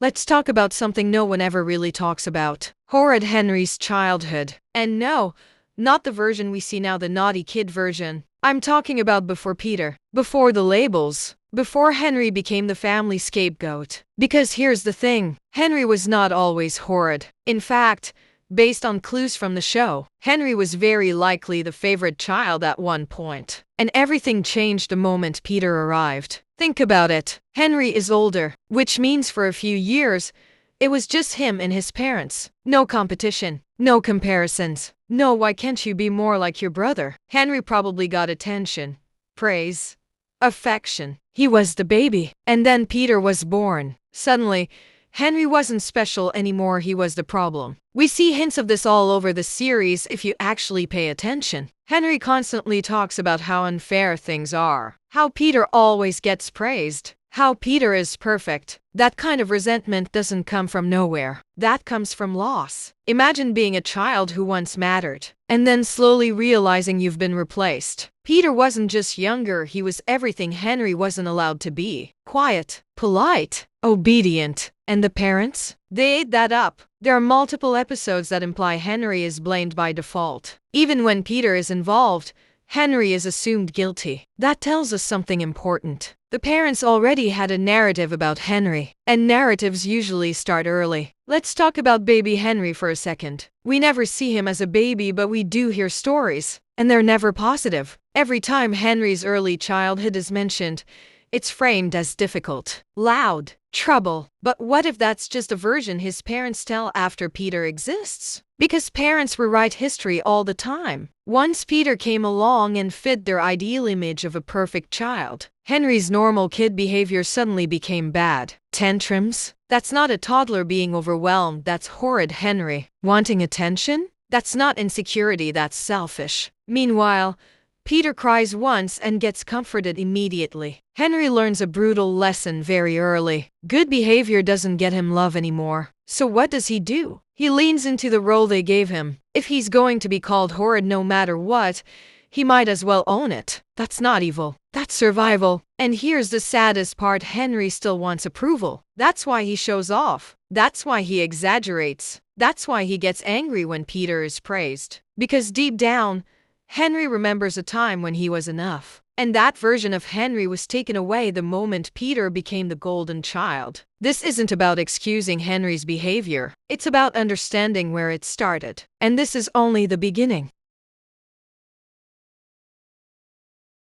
Let's talk about something no one ever really talks about. Horrid Henry's childhood. And no, not the version we see now, the naughty kid version. I'm talking about before Peter, before the labels, before Henry became the family scapegoat. Because here's the thing, Henry was not always horrid. In fact, based on clues from the show, Henry was very likely the favorite child at one point. And everything changed the moment Peter arrived. Think about it. Henry is older, which means for a few years, it was just him and his parents. No competition, no comparisons. No, why can't you be more like your brother? Henry probably got attention, praise, affection. He was the baby. And then Peter was born. Suddenly, Henry wasn't special anymore, he was the problem. We see hints of this all over the series if you actually pay attention. Henry constantly talks about how unfair things are, how Peter always gets praised, how Peter is perfect. That kind of resentment doesn't come from nowhere. That comes from loss. Imagine being a child who once mattered, and then slowly realizing you've been replaced. Peter wasn't just younger, he was everything Henry wasn't allowed to be. Quiet, polite, obedient. And the parents? They ate that up. There are multiple episodes that imply Henry is blamed by default. Even when Peter is involved, Henry is assumed guilty. That tells us something important. The parents already had a narrative about Henry, and narratives usually start early. Let's talk about baby Henry for a second. We never see him as a baby, but we do hear stories, and they're never positive. Every time Henry's early childhood is mentioned, it's framed as difficult, loud, trouble. But what if that's just a version his parents tell after Peter exists? Because parents rewrite history all the time. Once Peter came along and fit their ideal image of a perfect child, Henry's normal kid behavior suddenly became bad. Tantrums? That's not a toddler being overwhelmed, that's horrid Henry. Wanting attention? That's not insecurity, that's selfish. Meanwhile, Peter cries once and gets comforted immediately. Henry learns a brutal lesson very early. Good behavior doesn't get him love anymore. So what does he do? He leans into the role they gave him. If he's going to be called horrid no matter what, he might as well own it. That's not evil. That's survival. And here's the saddest part, Henry still wants approval. That's why he shows off. That's why he exaggerates. That's why he gets angry when Peter is praised. Because deep down, Henry remembers a time when he was enough. And that version of Henry was taken away the moment Peter became the golden child. This isn't about excusing Henry's behavior. It's about understanding where it started. And this is only the beginning.